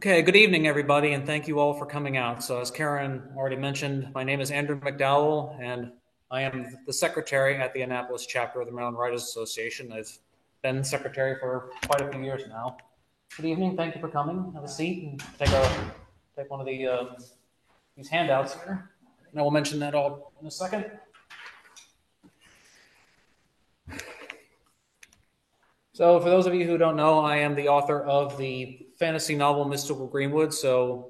Okay, good evening, everybody, and thank you all for coming out. So, as Karen already mentioned, my name is Andrew McDowell, and I am the secretary at the Annapolis chapter of the Maryland Writers Association. I've been secretary for quite a few years now. Good evening, thank you for coming. Have a seat and take one of these handouts here, and I will mention that all in a second. So, for those of you who don't know, I am the author of the fantasy novel Mystical Greenwood. So,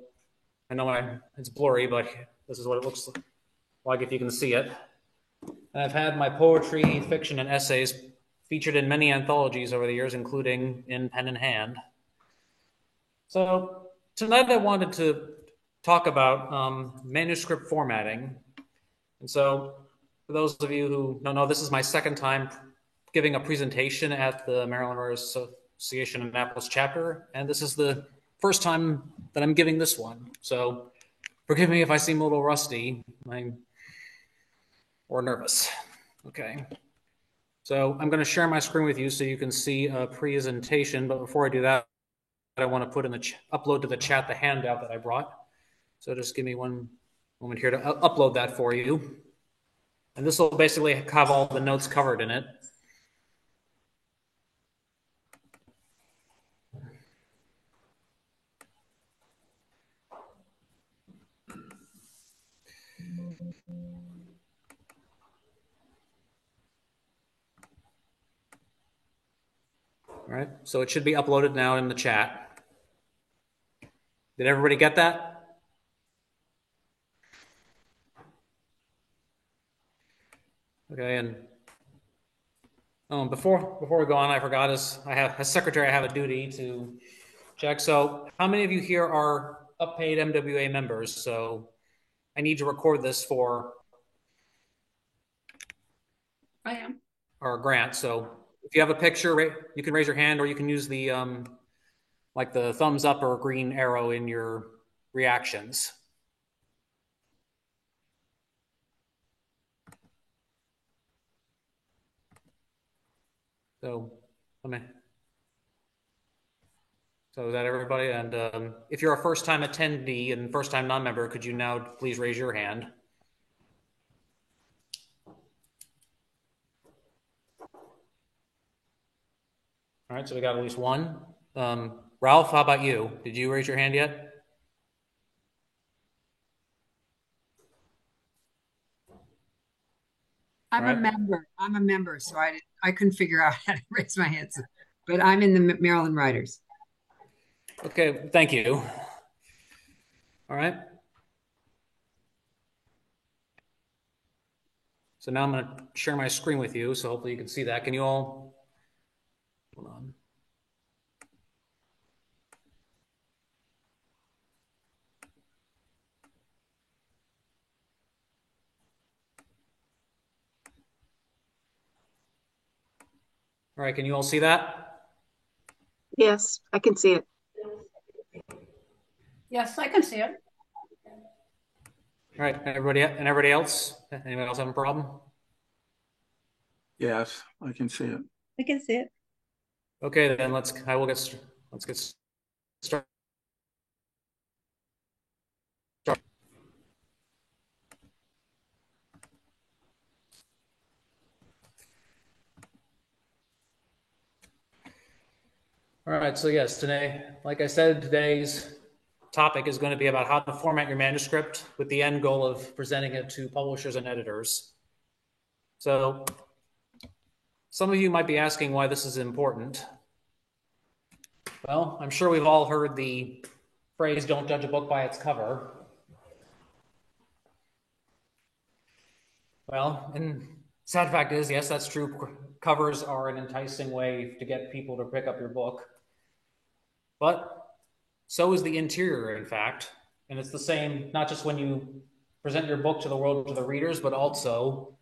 I know it's blurry, but this is what it looks like if you can see it. And I've had my poetry, fiction, and essays featured in many anthologies over the years, including in Pen in Hand. So, tonight I wanted to talk about manuscript formatting. And so, for those of you who don't know, this is my second time giving a presentation at the Maryland Writers Association Annapolis chapter, and this is the first time that I'm giving this one. So forgive me if I seem a little rusty or nervous. Okay. So I'm going to share my screen with you so you can see a presentation, but before I do that, I want to put in upload to the chat the handout that I brought. So just give me one moment here to upload that for you. And this will basically have all the notes covered in it. All right, so it should be uploaded now in the chat. Did everybody get that? Okay, and before we go on, I forgot as secretary, I have a duty to check. So how many of you here are uppaid MWA members? So I need to record this for I am. our grant. So if you have a picture, you can raise your hand, or you can use the like the thumbs up or green arrow in your reactions. So So is that everybody? And if you're a first-time attendee and first-time non-member, could you now please raise your hand? All right, so we got at least one. Ralph, how about you? Did you raise your hand yet? I'm a member. I'm a member, so I couldn't figure out how to raise my hand. But I'm in the Maryland Writers. Okay, thank you. All right. So now I'm going to share my screen with you, so hopefully you can see that. Can you all, hold on. All right, can you all see that? Yes, I can see it. Yes, I can see it. All right, everybody else? Anybody else have a problem? Yes, I can see it. I can see it. Okay, then let's get started. All right, so yes, today, like I said, today's topic is going to be about how to format your manuscript with the end goal of presenting it to publishers and editors. So some of you might be asking why this is important. Well, I'm sure we've all heard the phrase, don't judge a book by its cover. Well, and sad fact is, yes, that's true. Covers are an enticing way to get people to pick up your book. But so is the interior, in fact. And it's the same, not just when you present your book to the world, to the readers, but also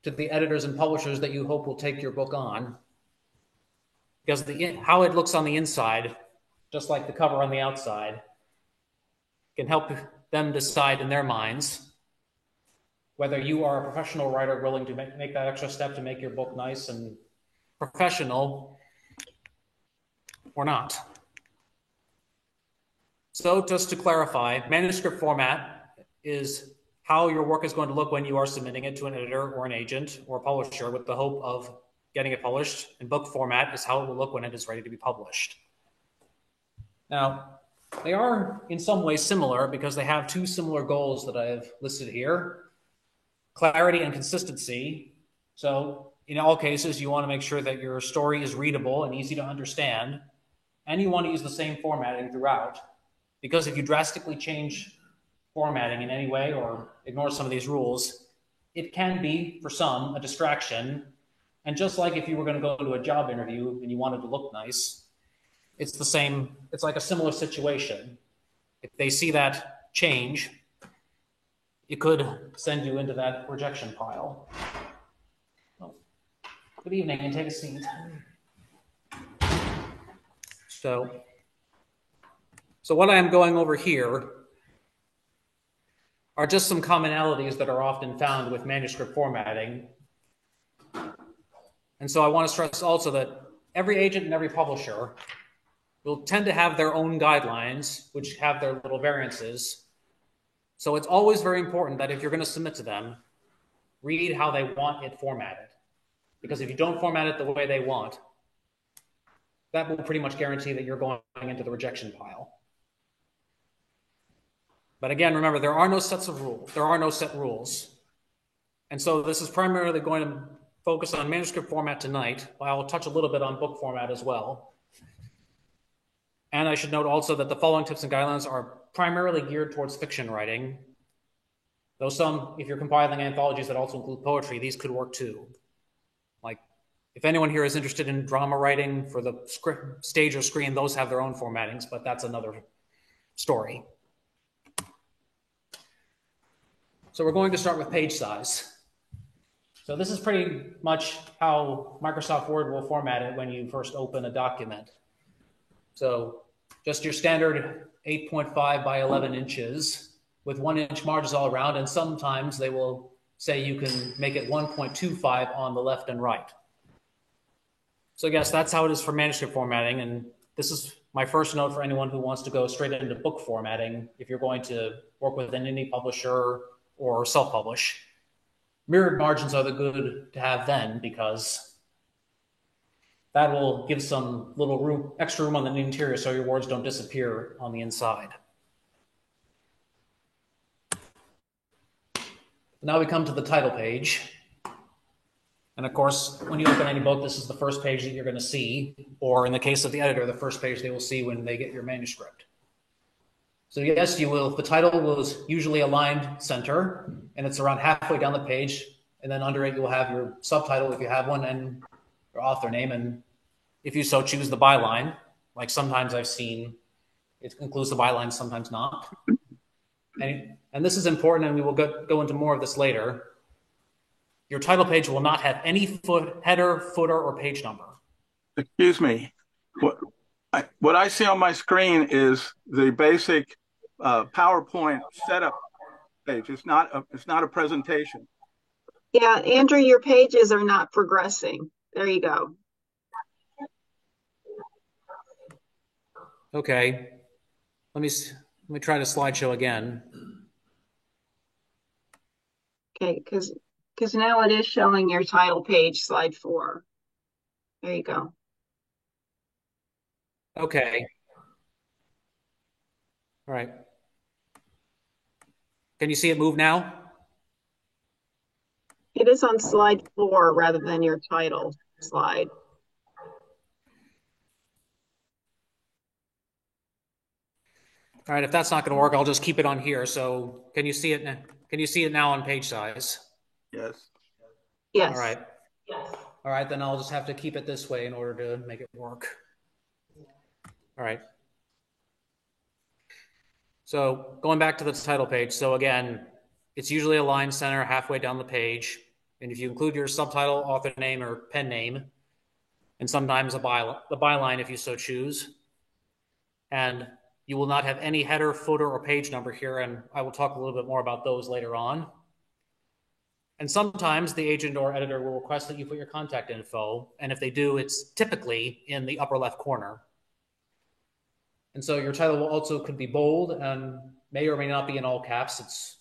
to the editors and publishers that you hope will take your book on. Because how it looks on the inside, just like the cover on the outside, can help them decide in their minds whether you are a professional writer willing to make that extra step to make your book nice and professional or not. So just to clarify, manuscript format is how your work is going to look when you are submitting it to an editor or an agent or a publisher with the hope of getting it published. And book format is how it will look when it is ready to be published. Now, they are in some ways similar because they have two similar goals that I have listed here: clarity and consistency. So in all cases, you want to make sure that your story is readable and easy to understand, and you want to use the same formatting throughout. Because if you drastically change formatting in any way or ignore some of these rules, it can be, for some, a distraction. And just like if you were going to go to a job interview and you wanted to look nice, it's the same, it's like a similar situation. If they see that change, it could send you into that rejection pile. Well, good evening, and take a seat. So what I am going over here are just some commonalities that are often found with manuscript formatting. And so I want to stress also that every agent and every publisher will tend to have their own guidelines, which have their little variances. So it's always very important that if you're going to submit to them, read how they want it formatted. Because if you don't format it the way they want, that will pretty much guarantee that you're going into the rejection pile. But again, remember, there are no sets of rules. There are no set rules. And so this is primarily going to focus on manuscript format tonight, but I'll touch a little bit on book format as well. And I should note also that the following tips and guidelines are primarily geared towards fiction writing. Though some, if you're compiling anthologies that also include poetry, these could work too. Like, if anyone here is interested in drama writing for the script, stage or screen, those have their own formattings, but that's another story. So we're going to start with page size. So this is pretty much how Microsoft Word will format it when you first open a document. So just your standard 8.5 by 11 inches with 1-inch margins all around, and sometimes they will say you can make it 1.25 on the left and right. So yes, that's how it is for manuscript formatting, and this is my first note for anyone who wants to go straight into book formatting if you're going to work with an indie publisher or self-publish. Mirrored margins are the good to have then, because that will give some little room, extra room on the interior so your words don't disappear on the inside. Now we come to the title page. And of course, when you open any book, this is the first page that you're going to see, or in the case of the editor, the first page they will see when they get your manuscript. So yes, you will. The title was usually aligned center, and it's around halfway down the page. And then under it, you'll have your subtitle if you have one, and your author name, and if you so choose, the byline. Like sometimes I've seen it includes the byline, sometimes not. And this is important, and we will go into more of this later. Your title page will not have any header, footer, or page number. Excuse me. What I see on my screen is the basic PowerPoint setup page. It's not a presentation. Yeah, Andrew, your pages are not progressing. There you go. Okay. Let me try the slideshow again. Okay, because now it is showing your title page, slide 4. There you go. Okay. All right. Can you see it move now? It is on slide 4 rather than your title slide. All right, if that's not going to work, I'll just keep it on here. So can you see it? Can you see it now on page size? Yes. Yes. All right. Yes. All right, then I'll just have to keep it this way in order to make it work. All right. So going back to the title page. So again, it's usually aligned center halfway down the page. And if you include your subtitle, author name, or pen name, and sometimes the byline if you so choose. And you will not have any header, footer, or page number here, and I will talk a little bit more about those later on. And sometimes the agent or editor will request that you put your contact info, and if they do, it's typically in the upper left corner. And so your title will also could be bold and may or may not be in all caps.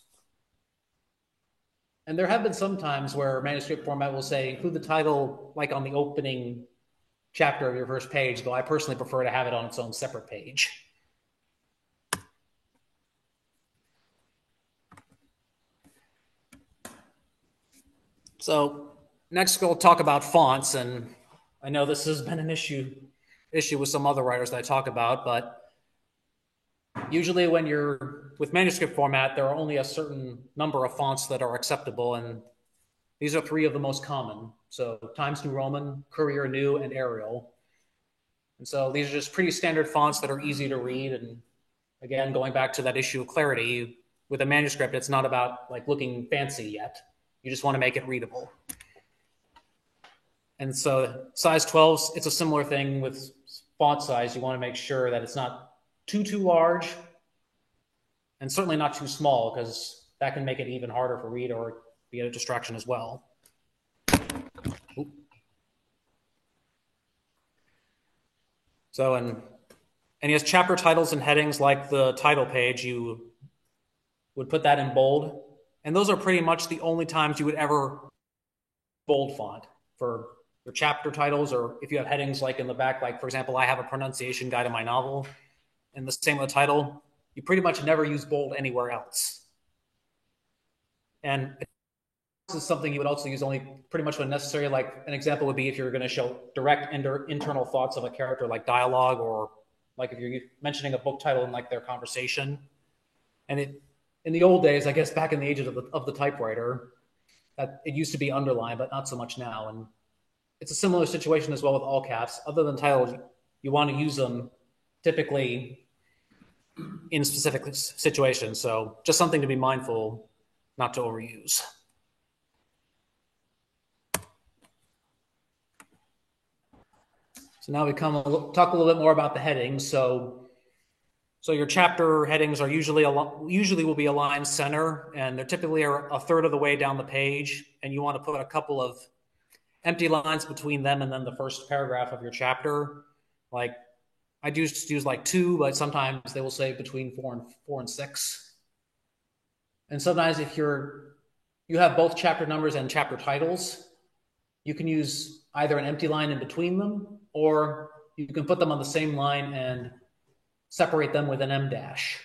And there have been some times where manuscript format will say include the title like on the opening chapter of your first page, though I personally prefer to have it on its own separate page. So next we'll talk about fonts, and I know this has been an issue with some other writers that I talk about, but usually when you're with manuscript format, there are only a certain number of fonts that are acceptable, and these are 3 of the most common. So Times New Roman, Courier New, and Arial. And so these are just pretty standard fonts that are easy to read. And again, going back to that issue of clarity, with a manuscript, it's not about like looking fancy yet. You just want to make it readable. And so size 12, it's a similar thing with font size. You want to make sure that it's not too large and certainly not too small, because that can make it even harder to read or be a distraction as well. Oop. So, and yes, chapter titles and headings like the title page, you would put that in bold. And those are pretty much the only times you would ever bold font for your chapter titles, or if you have headings like in the back, like for example, I have a pronunciation guide in my novel, and the same with the title, you pretty much never use bold anywhere else. And this is something you would also use only pretty much when necessary. Like an example would be if you're going to show direct internal thoughts of a character, like dialogue, or like if you're mentioning a book title in like their conversation. And in the old days, I guess back in the age of the typewriter, that it used to be underlined, but not so much now. And it's a similar situation as well with all caps. Other than titles, you want to use them typically in specific situations. So just something to be mindful not to overuse. So now we talk a little bit more about the headings. So your chapter headings are usually will be aligned center, and they're typically a third of the way down the page, and you want to put a couple of empty lines between them and then the first paragraph of your chapter. Like I do use like 2, but sometimes they will say between 4 and 6. And sometimes if you have both chapter numbers and chapter titles, you can use either an empty line in between them, or you can put them on the same line and separate them with an em dash.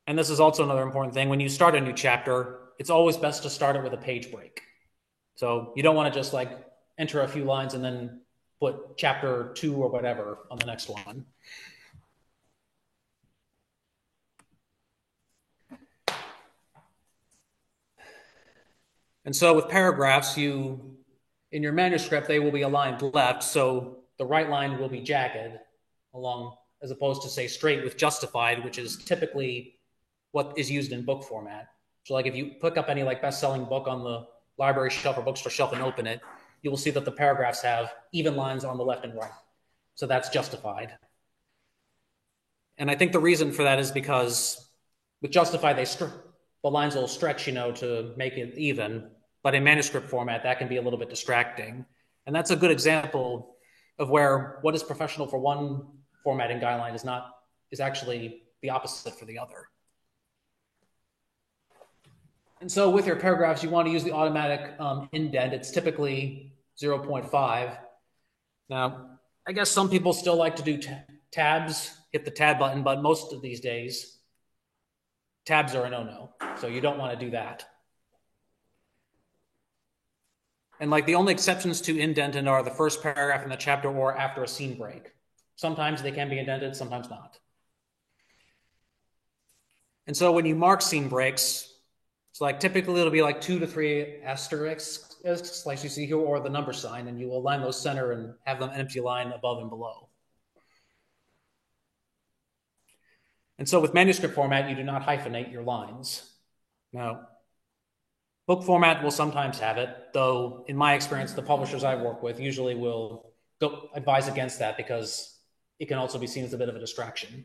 And this is also another important thing. When you start a new chapter, it's always best to start it with a page break. So you don't want to just like enter a few lines and then put chapter 2 or whatever on the next one. And so with paragraphs, in your manuscript, they will be aligned left. So the right line will be jagged along, as opposed to say straight with justified, which is typically what is used in book format. So like if you pick up any like best-selling book on the library shelf or bookstore shelf and open it, you will see that the paragraphs have even lines on the left and right. So that's justified. And I think the reason for that is because with justified, the lines will stretch, to make it even. But in manuscript format, that can be a little bit distracting. And that's a good example of where what is professional for one formatting guideline is actually the opposite for the other. And so with your paragraphs, you want to use the automatic indent. It's typically 0.5. Now, I guess some people still like to do tabs, hit the tab button, but most of these days, tabs are a no-no. So you don't want to do that. And like the only exceptions to indented are the first paragraph in the chapter or after a scene break. Sometimes they can be indented, sometimes not. And so when you mark scene breaks, it's like typically it'll be like 2 to 3 asterisks, like you see here, or the number sign, and you will align those center and have them empty line above and below. And so with manuscript format, you do not hyphenate your lines. Now, book format will sometimes have it, though in my experience, the publishers I work with usually will advise against that because it can also be seen as a bit of a distraction.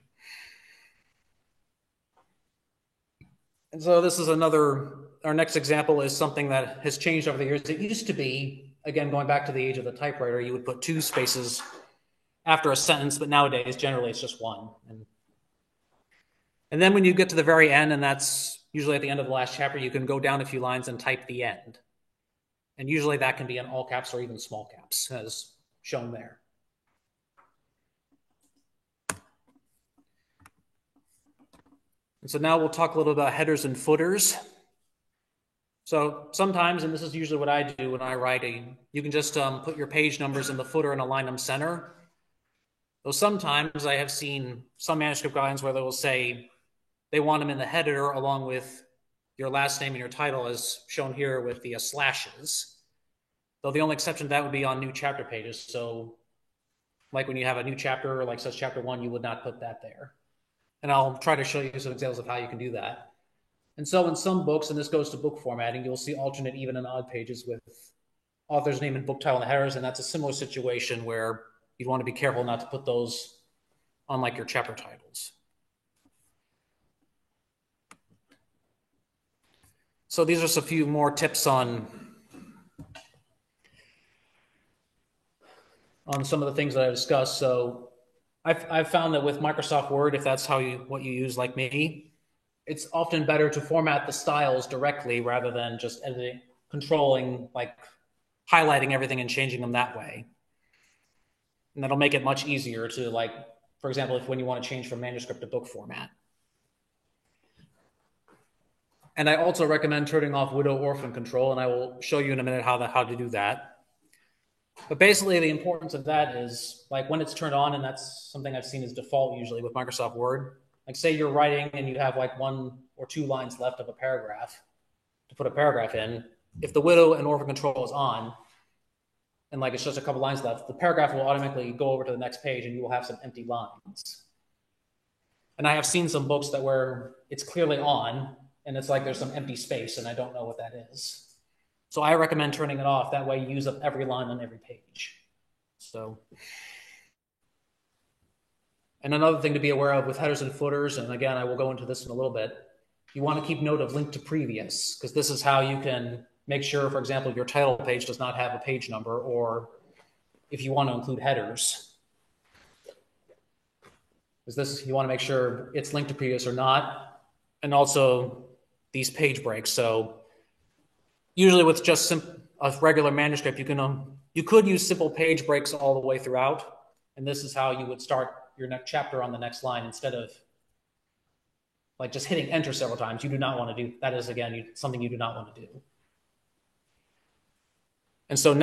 And so this is our next example is something that has changed over the years. It used to be, again, going back to the age of the typewriter, you would put 2 spaces after a sentence, but nowadays generally it's just one. And then when you get to the very end, and that's usually at the end of the last chapter, you can go down a few lines and type the end. And usually that can be in all caps or even small caps, as shown there. And so now we'll talk a little about headers and footers. So sometimes, and this is usually what I do when I write, you can just put your page numbers in the footer and align them center. Though sometimes I have seen some manuscript guidelines where they will say they want them in the header along with your last name and your title, as shown here with the slashes. Though the only exception to that would be on new chapter pages. So like when you have a new chapter, like such chapter 1, you would not put that there. And I'll try to show you some examples of how you can do that. And so in some books, and this goes to book formatting, you'll see alternate, even, and odd pages with author's name and book title in the headers, and that's a similar situation where you'd want to be careful not to put those on like your chapter titles. So these are just a few more tips on some of the things that I discussed. So I've found that with Microsoft Word, if that's what you use like me, it's often better to format the styles directly rather than just editing, controlling, like highlighting everything and changing them that way. And that'll make it much easier to, like, for example, when you want to change from manuscript to book format. And I also recommend turning off widow orphan control, and I will show you in a minute how to do that. But basically the importance of that is, like, when it's turned on, and that's something I've seen as default usually with Microsoft Word. Like, say you're writing and you have like 1 or 2 lines left of a paragraph to put a paragraph in. If the widow and orphan control is on, and like it's just a couple lines left, the paragraph will automatically go over to the next page and you will have some empty lines. And I have seen some books where it's clearly on and it's like there's some empty space and I don't know what that is. So I recommend turning it off. That way you use up every line on every page. So, and another thing to be aware of with headers and footers, and again, I will go into this in a little bit, you want to keep note of link to previous, because this is how you can make sure, for example, your title page does not have a page number, or if you want to include headers. You want to make sure it's linked to previous or not, and also these page breaks. So usually with just a regular manuscript, you could use simple page breaks all the way throughout, and this is how you would start your next chapter on the next line instead of like just hitting enter several times. You do not want to do that. Is again something you do not want to do. And so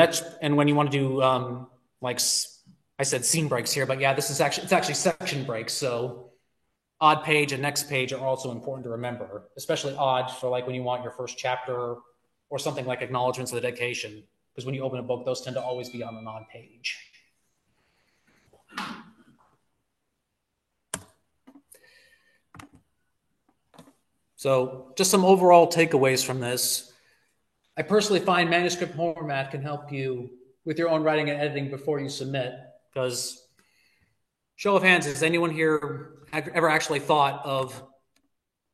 and when you want to do like I said scene breaks here, but yeah, it's actually section breaks. So odd page and next page are also important to remember, especially odd for like when you want your first chapter or something like acknowledgments of the dedication, because when you open a book, those tend to always be on an odd page. So just some overall takeaways from this. I personally find manuscript format can help you with your own writing and editing before you submit, because show of hands, has anyone here ever actually thought of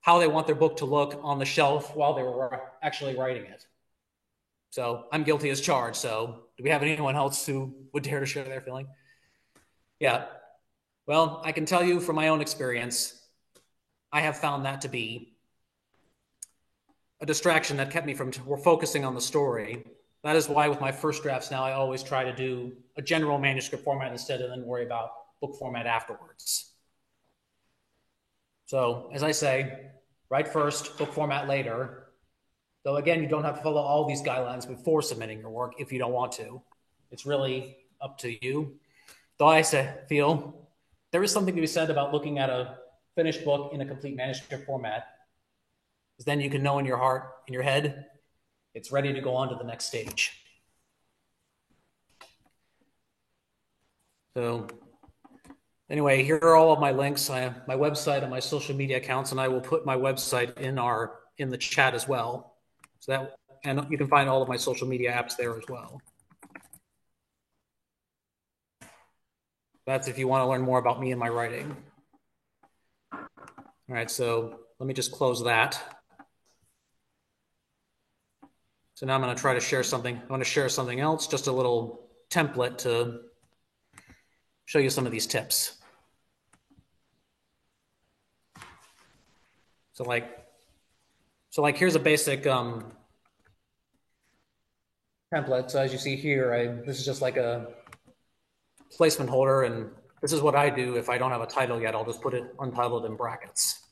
how they want their book to look on the shelf while they were actually writing it? So I'm guilty as charged. So do we have anyone else who would dare to share their feeling? Yeah. Well, I can tell you from my own experience, I have found that to be a distraction that kept me from focusing on the story. That is why with my first drafts now, I always try to do a general manuscript format instead and then worry about book format afterwards. So as I say, write first, book format later. Though again, you don't have to follow all these guidelines before submitting your work if you don't want to. It's really up to you. Though I feel there is something to be said about looking at a finished book in a complete manuscript format, because then you can know in your heart, in your head, it's ready to go on to the next stage. So anyway, here are all of my links. I have my website and my social media accounts, and I will put my website in the chat as well. And you can find all of my social media apps there as well. That's if you want to learn more about me and my writing. All right, so let me just close that. So now I'm going to try to share something. I want to share something else, just a little template to show you some of these tips. So like here's a basic template. So as you see here, this is just like a placement holder, and this is what I do if I don't have a title yet. I'll just put it untitled in brackets.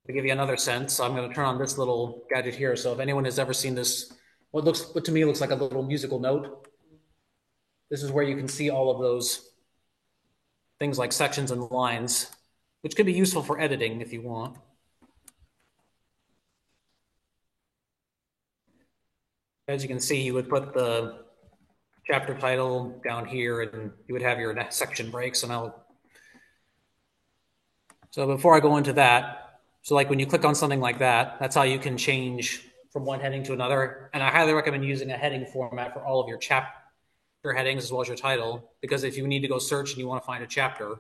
To give you another sense, I'm going to turn on this little gadget here. So if anyone has ever seen this, what to me looks like a little musical note, this is where you can see all of those things like sections and lines, which could be useful for editing if you want. As you can see, you would put the chapter title down here, and you would have your section breaks. So before I go into that, so like when you click on something like that, that's how you can change from one heading to another. And I highly recommend using a heading format for all of your chapter headings as well as your title, because if you need to go search and you want to find a chapter, it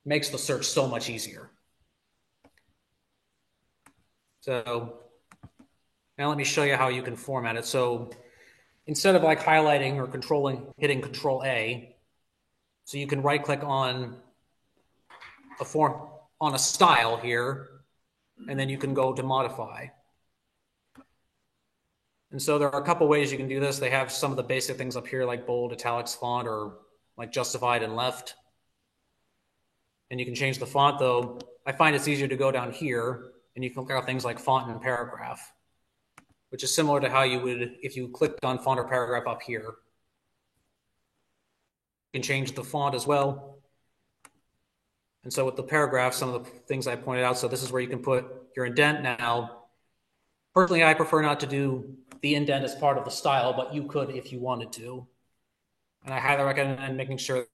makes the search so much easier. So now let me show you how you can format it. So instead of like highlighting or hitting Control A, so you can right click on a style here, and then you can go to modify. And so there are a couple ways you can do this. They have some of the basic things up here like bold, italics, font, or like justified and left. And you can change the font, though. I find it's easier to go down here, and you can look at things like font and paragraph, which is similar to how you would if you clicked on font or paragraph up here. You can change the font as well. And so with the paragraph, some of the things I pointed out, so this is where you can put your indent now. Personally, I prefer not to do the indent as part of the style, but you could if you wanted to. And I highly recommend making sure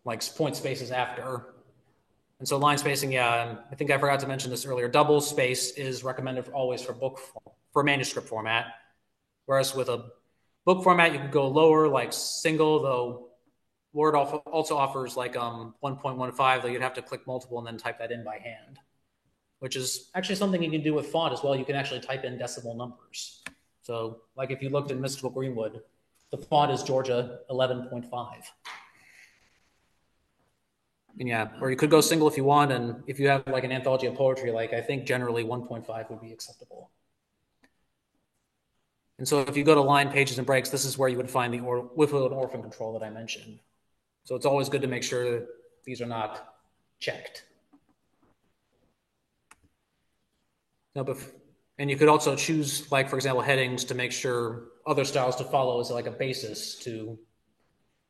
like point spaces after. And so line spacing, yeah, I think I forgot to mention this earlier. Double space is recommended always for manuscript format. Whereas with a book format, you could go lower, like single, though Word also offers like 1.15, though you'd have to click multiple and then type that in by hand, which is actually something you can do with font as well. You can actually type in decimal numbers. So like if you looked in Mystical Greenwood, the font is Georgia 11.5. And yeah, or you could go single if you want, and if you have like an anthology of poetry, like I think generally 1.5 would be acceptable. And so if you go to line, pages, and breaks, this is where you would find the Whitfield and orphan control that I mentioned. So it's always good to make sure that these are not checked. And you could also choose, like, for example, headings to make sure other styles to follow as like a basis to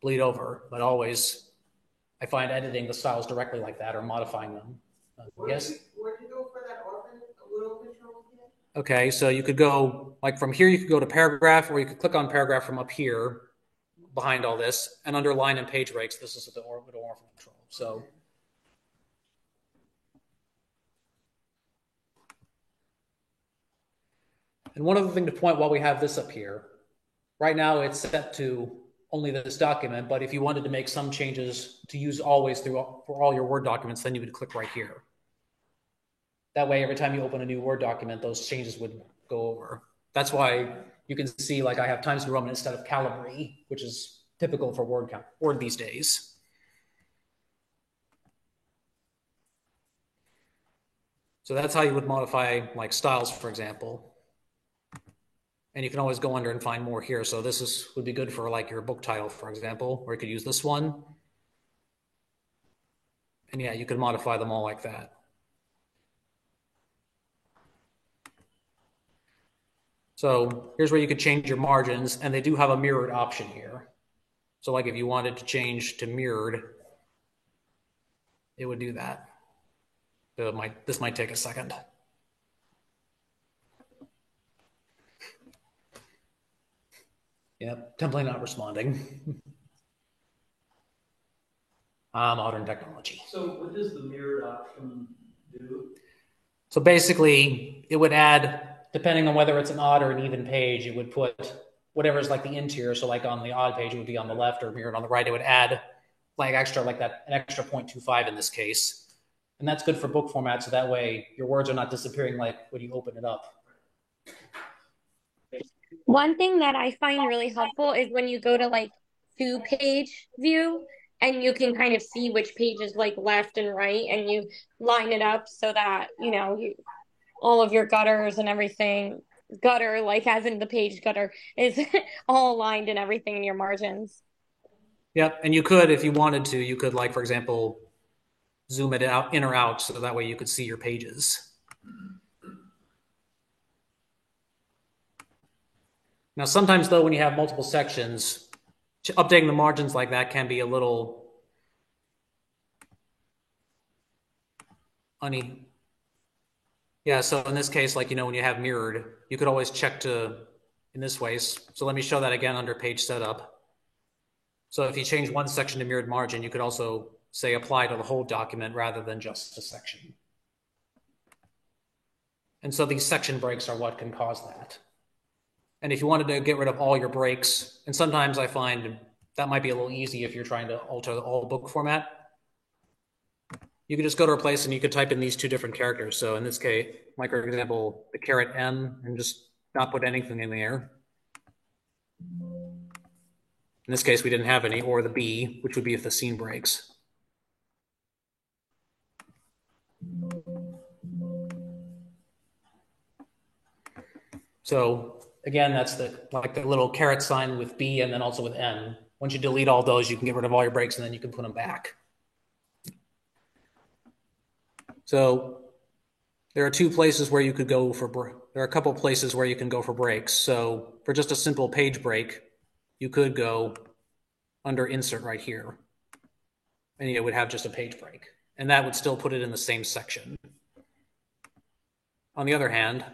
bleed over. But always, I find editing the styles directly like that or modifying them. Yes? Where do you go for that orphan control again? Okay, so you could go, like from here, you could go to paragraph, or you could click on paragraph from up here behind all this, and under line and page breaks, this is the orphan control. So, and one other thing to point while we have this up here, right now it's set to only this document, but if you wanted to make some changes to use always for all your Word documents, then you would click right here. That way, every time you open a new Word document, those changes would go over. That's why you can see, like, I have Times New Roman instead of Calibri, which is typical for Word these days. So that's how you would modify, like, styles, for example. And you can always go under and find more here. So this would be good for, like, your book title, for example, or you could use this one. And yeah, you could modify them all like that. So here's where you could change your margins, and they do have a mirrored option here. So like if you wanted to change to mirrored, it would do that. So this might take a second. Yep, template not responding. Modern technology. So what does the mirrored option do? So basically, it would add, depending on whether it's an odd or an even page, it would put whatever's like the interior. So like on the odd page, it would be on the left, or mirrored on the right. It would add like extra, like that, an extra 0.25 in this case. And that's good for book format. So that way your words are not disappearing like when you open it up. One thing that I find really helpful is when you go to like two-page view and you can kind of see which page is like left and right and you line it up so that, all of your gutters and everything, gutter, like as in the page gutter, is all aligned and everything in your margins. Yep, and you could, if you wanted to, you could, like, for example, zoom it out, in or out, so that way you could see your pages. Now, sometimes, though, when you have multiple sections, updating the margins like that can be a little uneven. Yeah, so in this case, like, when you have mirrored, you could always check in this way. So let me show that again under page setup. So if you change one section to mirrored margin, you could also say apply to the whole document rather than just a section. And so these section breaks are what can cause that. And if you wanted to get rid of all your breaks, and sometimes I find that might be a little easy if you're trying to alter the whole book format, you could just go to replace and you could type in these two different characters. So in this case, like for example, the caret M, and just not put anything in there. In this case, we didn't have any, or the B, which would be if the scene breaks. So again, that's the little caret sign with B and then also with N. Once you delete all those, you can get rid of all your breaks and then you can put them back. So there are two places where you could go there are a couple places where you can go for breaks. So for just a simple page break, you could go under insert right here. And it would have just a page break. And that would still put it in the same section. On the other hand,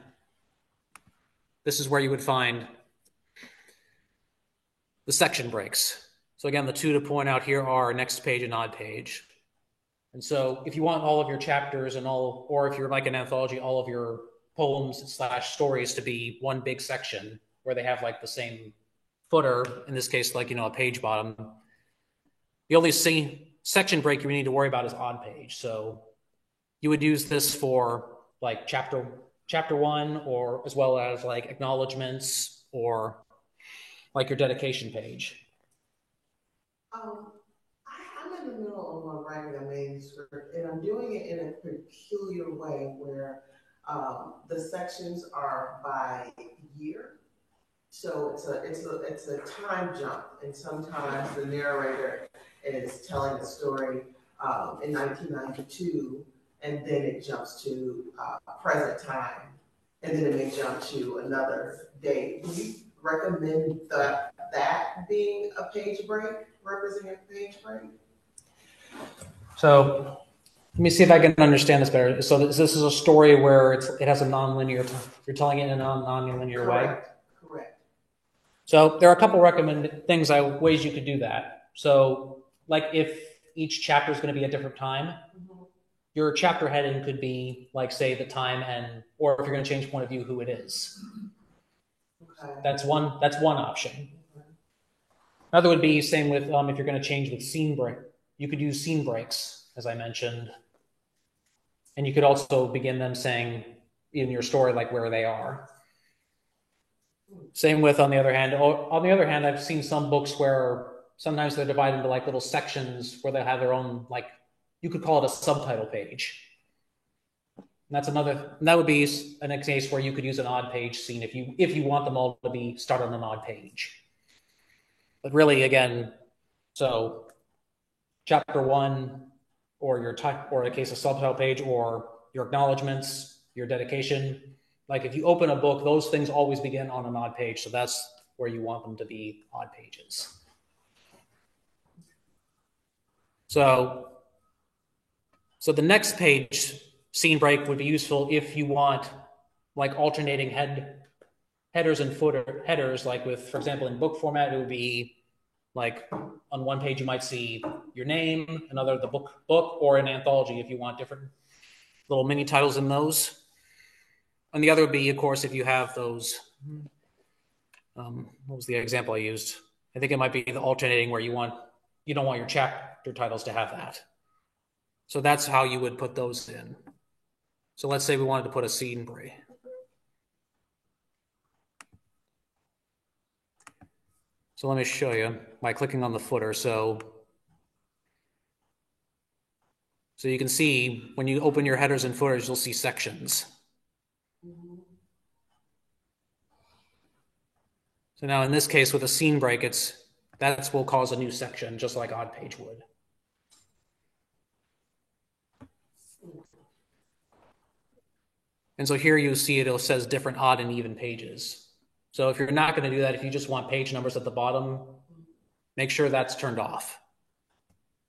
this is where you would find the section breaks. So again, the two to point out here are next page and odd page. And so if you want all of your chapters or if you're like an anthology, all of your poems / stories to be one big section where they have like the same footer, in this case, like, a page bottom, the only section break you need to worry about is odd page. So you would use this for like chapter 1, or as well as like acknowledgments or like your dedication page. I'm in the middle of writing a manuscript, and I'm doing it in a peculiar way where the sections are by year. So it's a time jump, and sometimes the narrator is telling a story in 1992, and then it jumps to present time, and then it may jump to another date. Would you recommend that being a page break, representing a page break? So let me see if I can understand this better. So this is a story where it has a nonlinear, you're telling it in a nonlinear way? Correct. So there are a couple recommended ways you could do that. So like if each chapter is going to be a different time, your chapter heading could be like, say, the time or if you're going to change point of view, who it is. Okay. That's one option. Another would be same with if you're going to change with scene break. You could use scene breaks, as I mentioned. And you could also begin them saying in your story, like where they are. Same with, on the other hand, I've seen some books where sometimes they're divided into like little sections where they have their own, like, you could call it a subtitle page. And that would be an case where you could use an odd page scene if you want them all to start on an odd page. But really, again, so chapter 1, or a case of subtitle page, or your acknowledgments, your dedication. Like if you open a book, those things always begin on an odd page. So that's where you want them to be, odd pages. So the next page scene break would be useful if you want like alternating headers and headers, like with, for example, in book format, it would be like on one page you might see your name, another the book, or an anthology if you want different little mini titles in those. And the other would be, of course, if you have those, what was the example I used? I think it might be the alternating where you don't want your chapter titles to have that. So that's how you would put those in. So let's say we wanted to put a scene break. So let me show you by clicking on the footer. So you can see when you open your headers and footers, you'll see sections. So now in this case with a scene break, that will cause a new section, just like Odd Page would. And so here you see it says different odd and even pages. So if you're not going to do that, if you just want page numbers at the bottom, make sure that's turned off.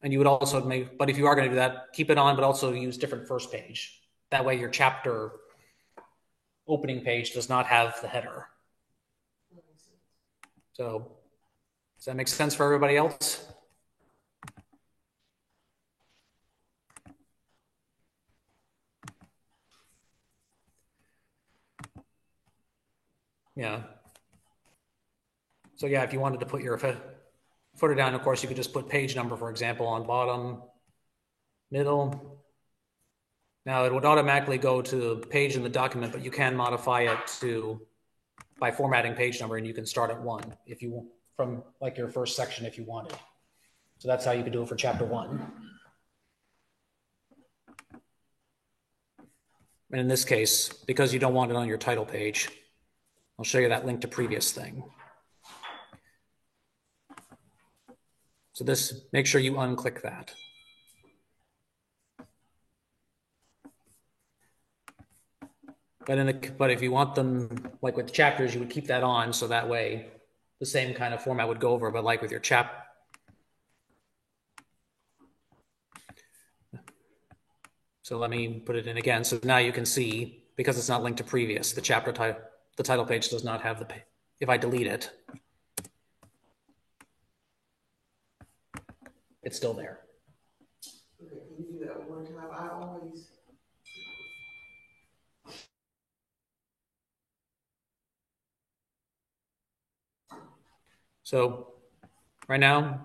And you would also but if you are going to do that, keep it on, but also use different first page. That way your chapter opening page does not have the header. So does that make sense for everybody else? Yeah. So yeah, if you wanted to put your footer down, of course, you could just put page number, for example, on bottom, middle. Now it would automatically go to the page in the document, but you can modify it by formatting page number, and you can start at 1 if you want, from like your first section if you wanted. So that's how you could do it for chapter 1. And in this case, because you don't want it on your title page, I'll show you that link to previous thing. So this, make sure you unclick that. But if you want them, like with chapters, you would keep that on, so that way the same kind of format would go over, but like with your So let me put it in again. So now you can see, because it's not linked to previous, the title page does not have if I delete it, it's still there. Okay, can you do that one time? I always. So right now,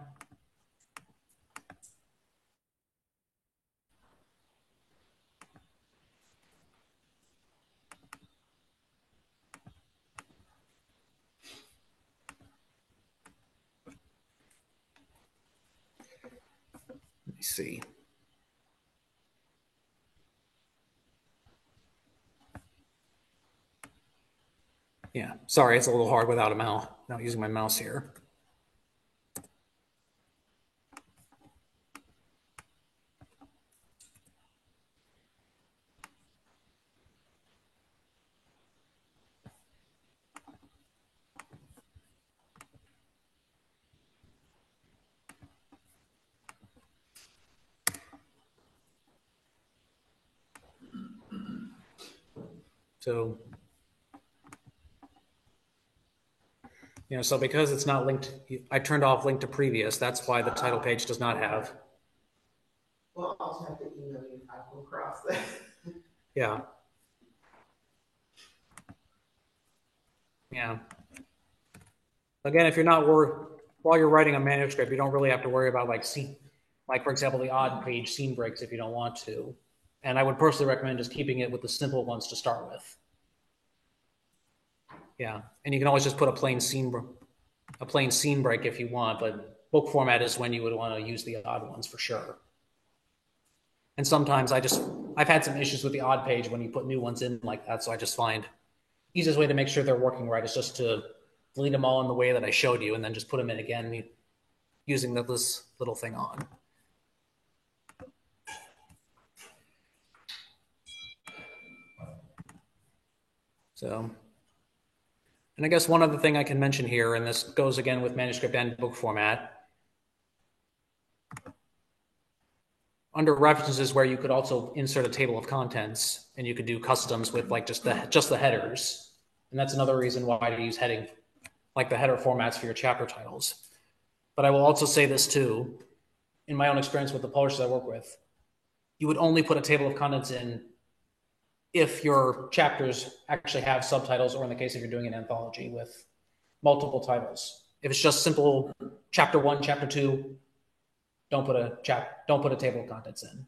let me see. Yeah, sorry, it's a little hard without a mouse, not using my mouse here. So, so because it's not linked, I turned off link to previous. That's why the title page does not have. Well, I'll have to email you if I come across that. Yeah. Yeah. Again, if you're not while you're writing a manuscript, you don't really have to worry about like for example, the odd page scene breaks if you don't want to. And I would personally recommend just keeping it with the simple ones to start with. Yeah, and you can always just put a plain scene break if you want, but book format is when you would want to use the odd ones for sure. And sometimes I've had some issues with the odd page when you put new ones in like that, so I just find easiest way to make sure they're working right is just to delete them all in the way that I showed you and then just put them in again using this little thing on. So, and I guess one other thing I can mention here, and this goes again with manuscript and book format, under references where you could also insert a table of contents and you could do customs with like just the headers. And that's another reason why to use heading, like the header formats for your chapter titles. But I will also say this too, in my own experience with the publishers I work with, you would only put a table of contents in if your chapters actually have subtitles, or in the case if you're doing an anthology with multiple titles. If it's just simple chapter 1, chapter 2, don't put a table of contents in.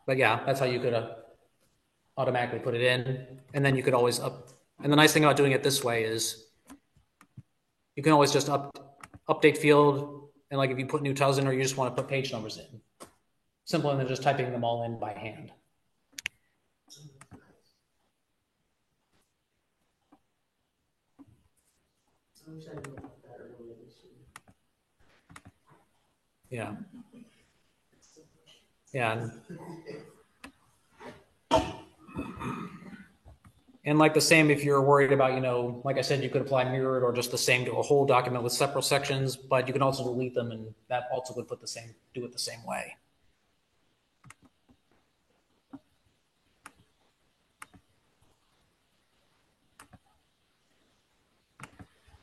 But yeah, that's how you could automatically put it in, and then you could always And the nice thing about doing it this way is you can always just update field, and like if you put new titles in or you just want to put page numbers in, simpler than just typing them all in by hand. I wish I knew about that earlier this year. Yeah. Yeah. And like the same, if you're worried about, you know, like I said, you could apply mirrored or just the same to a whole document with separate sections, but you can also delete them, and that also would put do it the same way.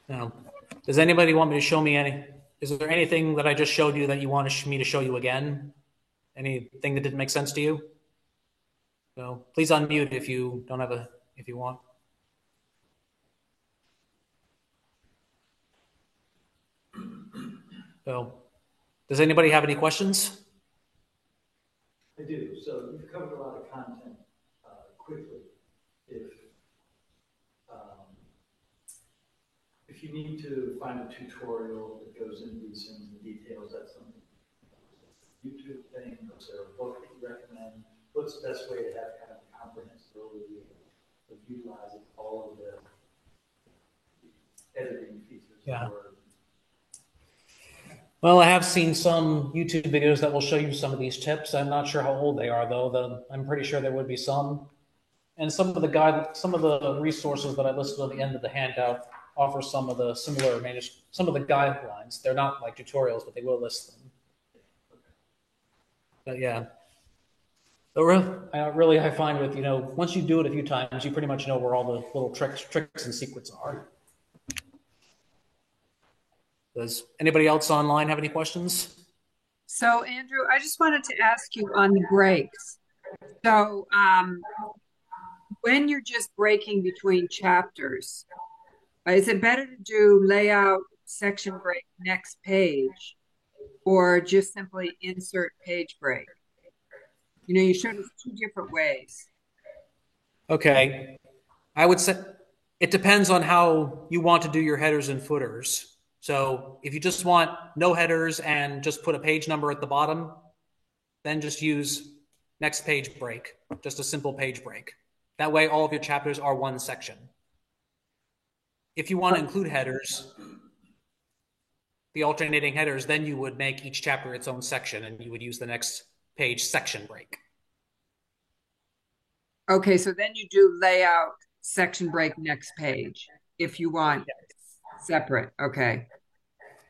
Now, does anybody want me to show me is there anything that I just showed you that you want me to show you again? Anything that didn't make sense to you? So please unmute if you don't have if you want. So, does anybody have any questions? I do. So you've covered a lot of content quickly. If you need to find a tutorial that goes into these things in details, that's something. YouTube thing, is there a book that you recommend? What's the best way to have kind of a comprehensive overview of utilizing all of the editing features? Yeah. Well, I have seen some YouTube videos that will show you some of these tips. I'm not sure how old they are, though. I'm pretty sure there would be some. And some of the resources that I listed at the end of the handout offer some of the some of the guidelines. They're not like tutorials, but they will list them. But yeah, I find with, you know, once you do it a few times, you pretty much know where all the little tricks and secrets are. Does anybody else online have any questions? So Andrew, I just wanted to ask you on the breaks. So when you're just breaking between chapters, is it better to do layout, section break, next page, or just simply insert page break? You know, you showed us two different ways. Okay. I would say it depends on how you want to do your headers and footers. So if you just want no headers and just put a page number at the bottom, then just use next page break, just a simple page break. That way all of your chapters are one section. If you want to include headers, the alternating headers, then you would make each chapter its own section, and you would use the next page section break. Okay, so then you do layout, section break, next page, if you want separate. Okay.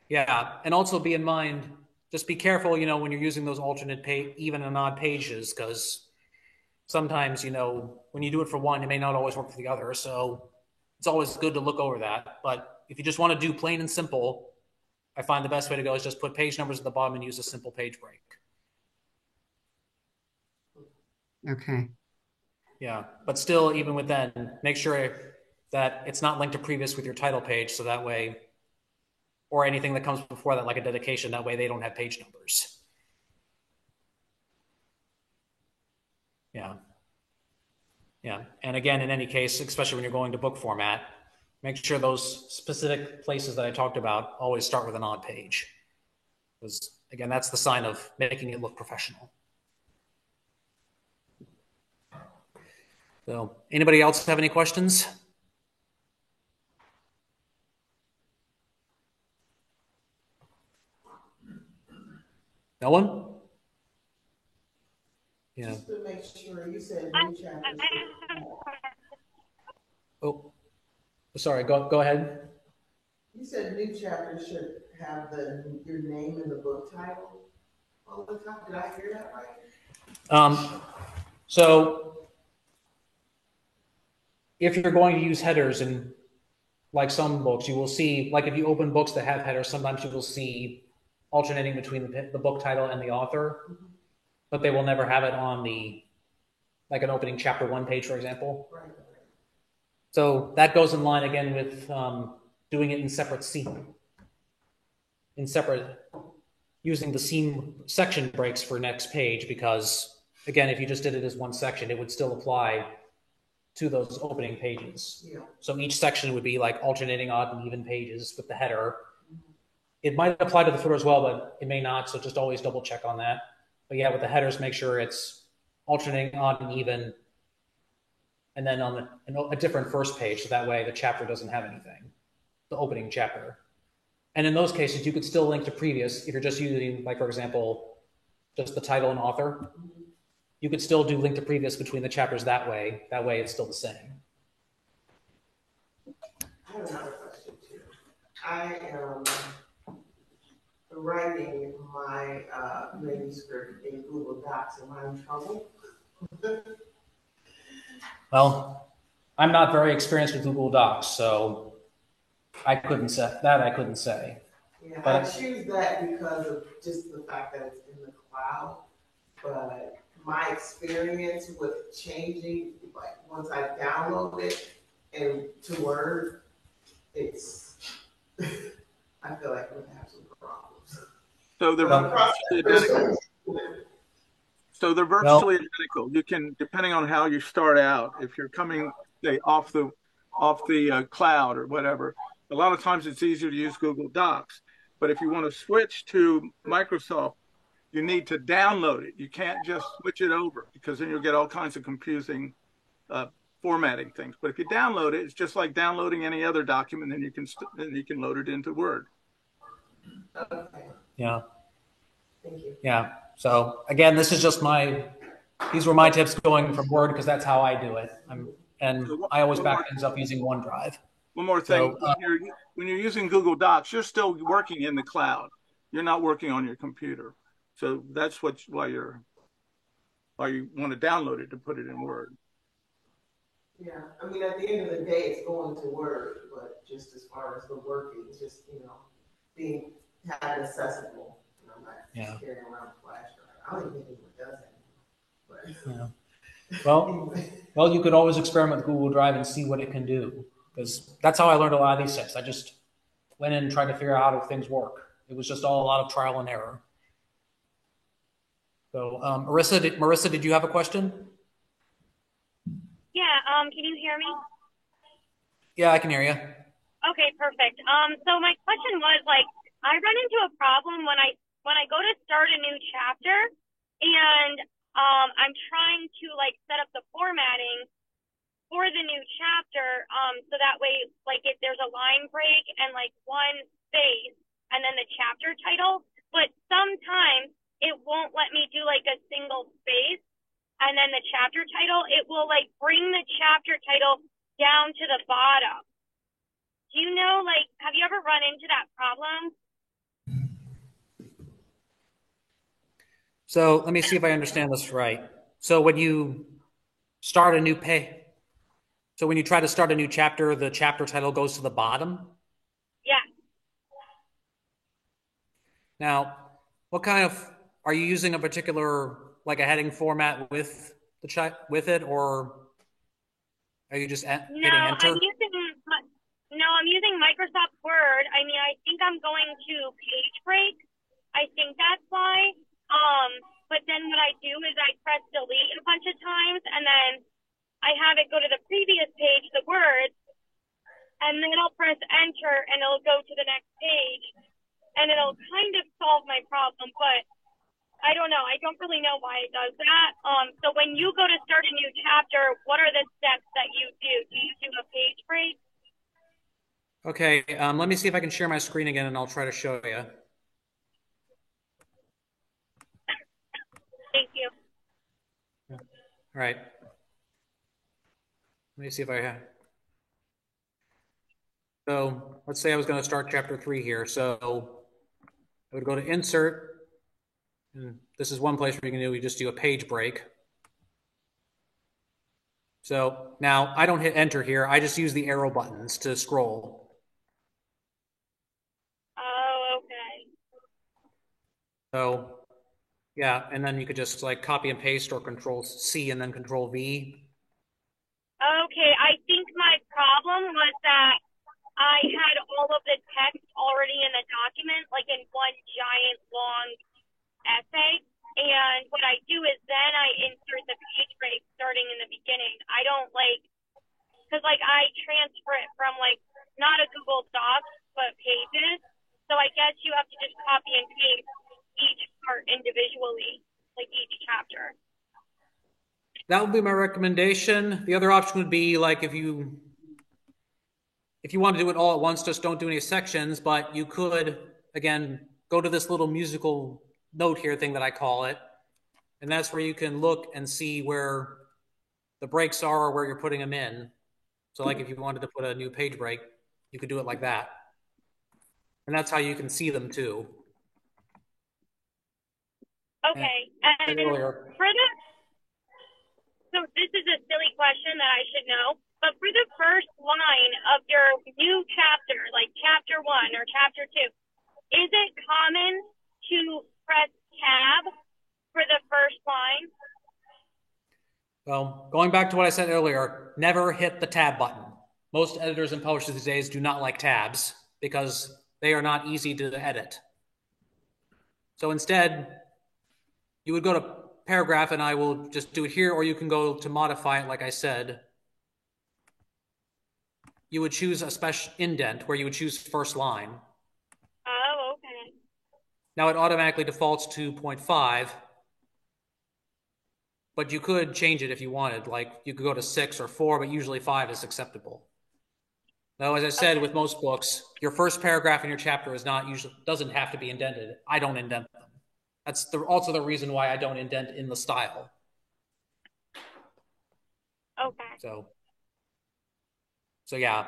Yeah, and also be in mind, just be careful, you know, when you're using those alternate even and odd pages, because sometimes, you know, when you do it for one, it may not always work for the other. So it's always good to look over that. But if you just want to do plain and simple, I find the best way to go is just put page numbers at the bottom and use a simple page break. Okay. Yeah, but still, even with that, make sure that it's not linked to previous with your title page, so that way, or anything that comes before that, like a dedication, that way they don't have page numbers. Yeah. Yeah, and again, in any case, especially when you're going to book format, make sure those specific places that I talked about always start with an odd page. Because, again, that's the sign of making it look professional. So, anybody else have any questions? No one? Yeah. Just to make sure, you said new chapters. Oh, sorry. Go ahead. You said new chapters should have your name in the book title all the time. Did I hear that right? So if you're going to use headers in like some books, you will see, like if you open books that have headers, sometimes you will see alternating between the book title and the author, but they will never have it on like an opening chapter 1 page, for example. Right. So that goes in line again with doing it in separate using the seam section breaks for next page, because again, if you just did it as one section, it would still apply to those opening pages. Yeah. So each section would be like alternating odd and even pages with the header. It might apply to the footer as well, but it may not. So just always double check on that. But yeah, with the headers, make sure it's alternating odd and even. And then on a different first page. So that way the chapter doesn't have anything, the opening chapter. And in those cases, you could still link to previous if you're just using, like, for example, just the title and author. You could still do link to previous between the chapters that way. That way it's still the same. I have another question too. I am writing my manuscript in Google Docs. Am I in trouble? Well, I'm not very experienced with Google Docs, so I couldn't say that. I couldn't say. Yeah, But I choose that because of just the fact that it's in the cloud. But my experience with changing, like once I download it and to Word, it's I feel like I'm gonna have some problems. So they're virtually identical. So they're virtually identical. You can, depending on how you start out, if you're coming, say, off the cloud or whatever, a lot of times it's easier to use Google Docs. But if you want to switch to Microsoft, you need to download it. You can't just switch it over because then you'll get all kinds of confusing formatting things. But if you download it, it's just like downloading any other document, then you can load it into Word. Okay, yeah, thank you. yeah. So again, this is just these were my tips going from Word because that's how I do it. And I always back things up using OneDrive. One more thing, when you're using Google Docs, you're still working in the cloud. You're not working on your computer. So that's why you want to download it to put it in Word. Yeah, I mean, at the end of the day, it's going to Word, but just as far as the working, it's just, being had accessible. I'm not carrying around a flash drive. I don't even think it does anymore. But Well, well, you could always experiment with Google Drive and see what it can do, because that's how I learned a lot of these tips. I just went in and tried to figure out how things work. It was just all a lot of trial and error. So, Marissa, did you have a question? Yeah, can you hear me? Yeah, I can hear you. Okay, perfect. So my question was, like, I run into a problem when I go to start a new chapter and I'm trying to like set up the formatting for the new chapter so that way like if there's a line break and like one space and then the chapter title, but sometimes it won't let me do like a single space and then the chapter title. It will like bring the chapter title down to the bottom. Do you know, like, have you ever run into that problem? So let me see if I understand this right. So when you start a new so when you try to start a new chapter, the chapter title goes to the bottom? Yeah. Now, what kind of, are you using a particular, like a heading format with it, or are you just hitting enter? I'm using Microsoft Word. I mean, I think I'm going to page break. I think that's why. But then what I do is I press delete a bunch of times and then I have it go to the previous page, the words, and then I'll press enter and it'll go to the next page and it'll kind of solve my problem, but I don't know. I don't really know why it does that. So when you go to start a new chapter, what are the steps that you do? Do you do a page break? Okay, let me see if I can share my screen again and I'll try to show you. Thank you. All right. Let me see if I have. So let's say I was going to start chapter 3 here. So I would go to insert. And this is one place where you just do a page break. So now I don't hit enter here. I just use the arrow buttons to scroll. Oh, okay. So yeah, and then you could just like copy and paste or Control C and then Control V. Okay, I think my problem was that I had all of the text already in the document, like in one giant long essay. And what I do is then I insert the page break starting in the beginning. I don't like because like I transfer it from like not a Google Docs but Pages. So I guess you have to just copy and paste each part individually, like each chapter. That would be my recommendation. The other option would be like if you want to do it all at once, just don't do any sections, but you could, again, go to this little musical note here thing that I call it, and that's where you can look and see where the breaks are or where you're putting them in. So like if you wanted to put a new page break, you could do it like that. And that's how you can see them too. Okay. And for the, so this is a silly question that I should know, but for the first line of your new chapter, like chapter 1 or chapter 2, is it common to press tab for the first line? Well, going back to what I said earlier, never hit the tab button. Most editors and publishers these days do not like tabs because they are not easy to edit. So instead, you would go to paragraph, and I will just do it here, or you can go to modify it like I said. You would choose a special indent where you would choose first line. Oh, okay. Now it automatically defaults to 0.5, but you could change it if you wanted. Like you could go to 6 or 4, but usually 5 is acceptable. Now, as I said, with most books, your first paragraph in your chapter is not usually doesn't have to be indented. I don't indent them. That's also the reason why I don't indent in the style. Okay. So yeah,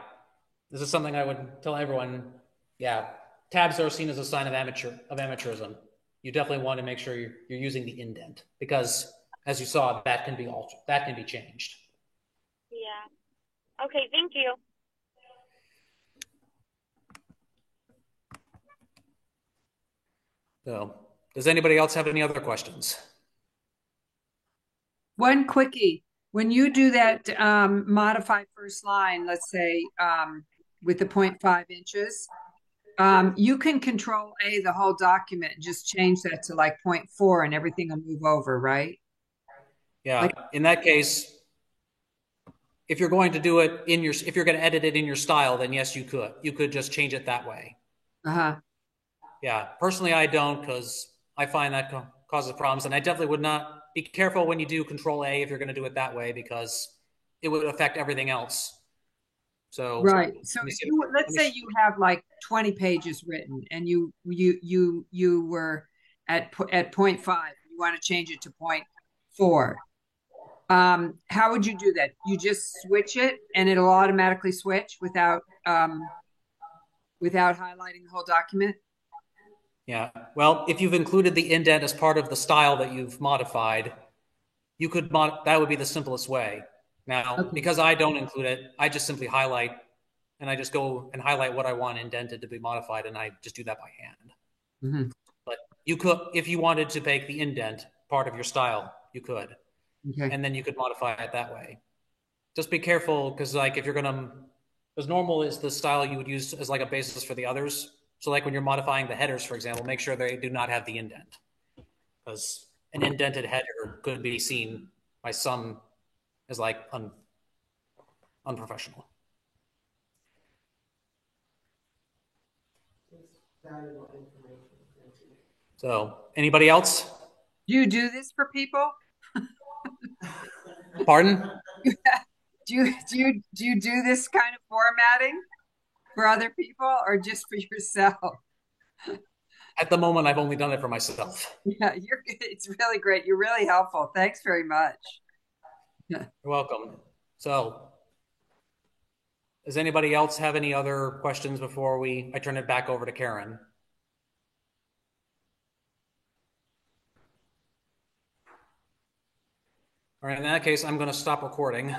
this is something I would tell everyone. Yeah, tabs are seen as a sign of amateurism. You definitely want to make sure you're using the indent because, as you saw, that can be altered. That can be changed. Yeah. Okay. Thank you. So, does anybody else have any other questions? One quickie. When you do that modify first line, let's say with the 0.5 inches, you can control A the whole document and just change that to like 0.4 and everything will move over, right? Yeah. In that case, if you're going to do it if you're going to edit it in your style, then yes, you could. You could just change it that way. Uh-huh. Yeah. Personally, I don't because I find that causes problems, and I definitely would not be careful when you do Control A if you're going to do it that way because it would affect everything else. So right. So if you let's say you have like 20 pages written and you were at 0.5, you want to change it to 0.4. How would you do that? You just switch it and it'll automatically switch without highlighting the whole document? Yeah. Well, if you've included the indent as part of the style that you've modified, you could that would be the simplest way. Now, because I don't include it, I just simply highlight and I just go and highlight what I want indented to be modified, and I just do that by hand. Mm-hmm. But you could, if you wanted to make the indent part of your style, you could. Okay. And then you could modify it that way. Just be careful because like if you're gonna, because normal is the style you would use as like a basis for the others. So like when you're modifying the headers, for example, make sure they do not have the indent because an indented header could be seen by some as like unprofessional. So anybody else? Do you do this for people? Pardon? Do you do this kind of formatting for other people or just for yourself? At the moment, I've only done it for myself. Yeah, it's really great. You're really helpful. Thanks very much. You're welcome. So, does anybody else have any other questions before I turn it back over to Karen? All right, in that case, I'm going to stop recording.